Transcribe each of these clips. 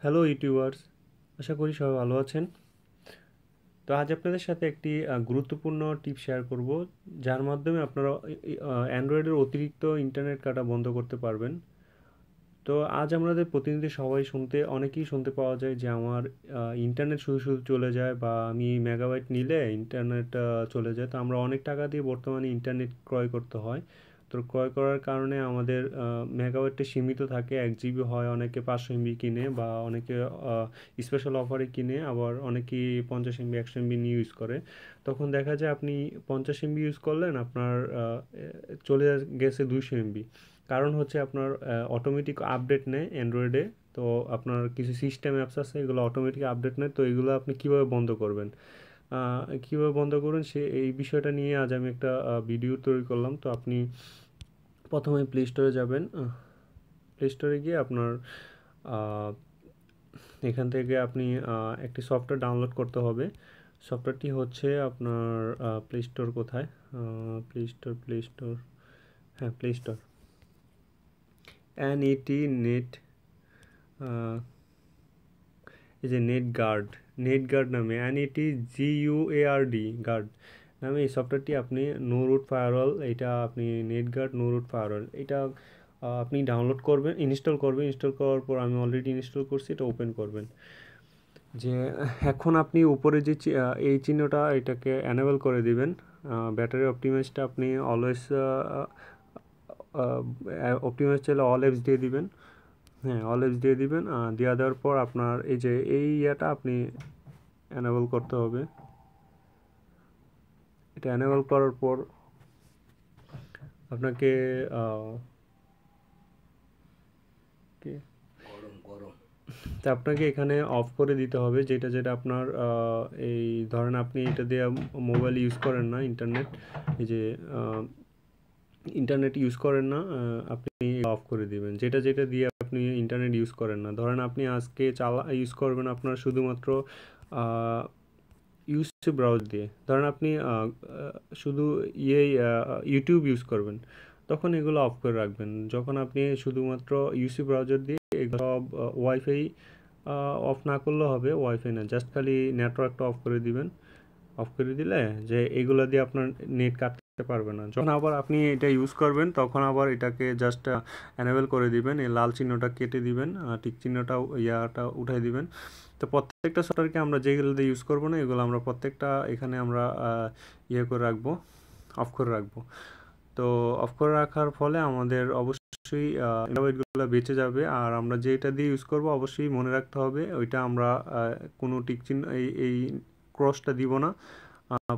Hello YouTubers, আশা করি সবাই ভালো আছেন। তো আজ আপনাদের সাথে একটি গুরুত্বপূর্ণ টিপ শেয়ার করব, যার মাধ্যমে আপনারা অ্যান্ড্রয়েডের অতিরিক্ত ইন্টারনেট কাটা বন্ধ করতে পারবেন। তো আজ আমাদের প্রতিনিধি সবাই অনেকেই শুনতে পাওয়া যায় যে আমার ইন্টারনেট শুধু শুধু চলে যায়, বা আমি মেগাবাইট নিলে ইন্টারনেট চলে যায়। তো আমরা অনেক টাকা দিয়ে বর্তমানে ইন্টারনেট ক্রয় করতে হয়। তো ক্রয় করার কারণে আমাদের মেগাবাইটটা সীমিত থাকে, 1 জিবি হয়, অনেকে 500 এমবি কিনে, বা অনেকে স্পেশাল অফারে কিনে, আবার অনেকেই 50 এমবি 100 এমবি নিয়ে ইউজ করে। তখন দেখা যায় আপনি 50 এমবি ইউজ করলেন, আপনার চলে গেছে 200 এমবি। কারণ হচ্ছে আপনার অটোমেটিক আপডেট নেয় অ্যান্ড্রয়েডে। তো আপনার কিছু সিস্টেম অ্যাপস আছে, এগুলো অটোমেটিক আপডেট নেয়। তো এগুলো আপনি কিভাবে বন্ধ করবেন, কীভাবে বন্ধ করবেন, এই বিষয়টা নিয়ে আজ আমি একটা ভিডিও তৈরি করলাম। তো আপনি প্রথমে প্লে স্টোরে যাবেন। প্লে স্টোরে গিয়ে আপনার আহ, এখান থেকে আপনি একটি সফটওয়্যার ডাউনলোড করতে হবে। সফটওয়্যারটি হচ্ছে আপনার প্লে স্টোর কোথায়, প্লে স্টোর, হ্যাঁ প্লে স্টোর, নেট, এই যে নেট গার্ড নামে, NETGUARD গার্ড নামে এই সফটওয়্যারটি আপনি, নো রুট ফায়ারওয়াল, এটা আপনি NetGuard no root firewall, এটা আপনি ডাউনলোড করবেন, ইনস্টল করার পর, আমি অলরেডি ইনস্টল করছি, এটা ওপেন করবেন। যে এখন আপনি উপরে যে এই চিহ্নটা, এটাকে অ্যানেবল করে দিবেন। ব্যাটারি অপটিমাইজটা আপনি অলওয়েজ অপটিমাইজ চাইলে অল অ্যাপস দিয়ে দিবেন। হ্যাঁ, অল অ্যাপস দিয়ে দিবেন। দেওয়ার পর আপনার এই যে এই ইয়েটা আপনি অ্যানেবল করতে হবে। এটা অ্যানেবল করার পর আপনাকে কি তা আপনাকে এখানে অফ করে দিতে হবে, যেটা যেটা আপনার এই ধরেন আপনি এটা দিয়ে মোবাইল ইউজ করেন না, এই যে ইন্টারনেট ইউজ করেন না, আপনি অফ করে দিবেন। যেটা যেটা দিয়ে আপনি ইন্টারনেট ইউজ করেন না, ধরেন আপনি আজকে ইউজ করবেন আপনার শুধুমাত্র ইউসি ব্রাউজার দিয়ে, ধরেন আপনি শুধু ইউটিউব ইউজ করবেন, তখন এগুলো অফ করে রাখবেন। যখন আপনি শুধুমাত্র ইউসি ব্রাউজার দিয়ে এগুলো সব ওয়াইফাই অফ না করলেও হবে, ওয়াইফাই না, জাস্ট খালি নেটওয়ার্কটা অফ করে দিবেন। অফ করে দিলে যে এগুলো দিয়ে আপনার নেট কাটতে পারবে না। যখন আবার আপনি এটা ইউজ করবেন, তখন আবার এটাকে জাস্ট অ্যানেবল করে দিবেন, এই লাল চিহ্নটা কেটে দিবেন, টিক চিহ্নটা ইয়াটা উঠাই দিবেন। তো প্রত্যেকটা সফটওয়্যারকে আমরা যেগুলো দিয়ে ইউজ করবো না, এগুলো আমরা প্রত্যেকটা এখানে আমরা ইয়ে করে রাখবো, অফ করে রাখবো। তো অফ করে রাখার ফলে আমাদের অবশ্যই মেগাবাইটগুলো বেঁচে যাবে। আর আমরা যেটা দিয়ে ইউজ করব অবশ্যই মনে রাখতে হবে, ওইটা আমরা কোনো টিক চিহ্ন এই ক্রসটা দিব না।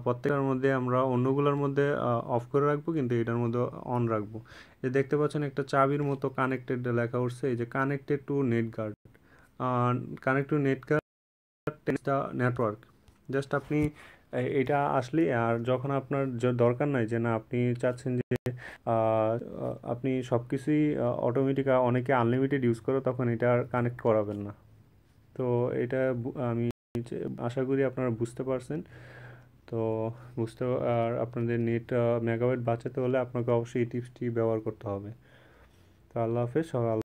প্রত্যেকটার মধ্যে আমরা অন্যগুলোর মধ্যে অফ করে রাখবো, কিন্তু এটার মধ্যে অন রাখবো। যে দেখতে পাচ্ছেন একটা চাবির মতো কানেক্টেড লেখা উঠছে, এই যে connected to NetGuard, connect to NetGuard network. Just আপনি এটা আসলে, আর যখন আপনার দরকার নাই, যে না আপনি চাচ্ছেন যে আপনি সব কিছুই অটোমেটিক, অনেকে আনলিমিটেড ইউজ করে, তখন এটা আর কানেক্ট করাবেন না। তো এটা আমি আশা করি আপনারা বুঝতে পারছেন। তো আর আপনাদের নেট মেগাবাইট বাঁচাতে হলে আপনাকে অবশ্যই এই টিপসটি ব্যবহার করতে হবে। তো আল্লাহ হাফেজ, সবাই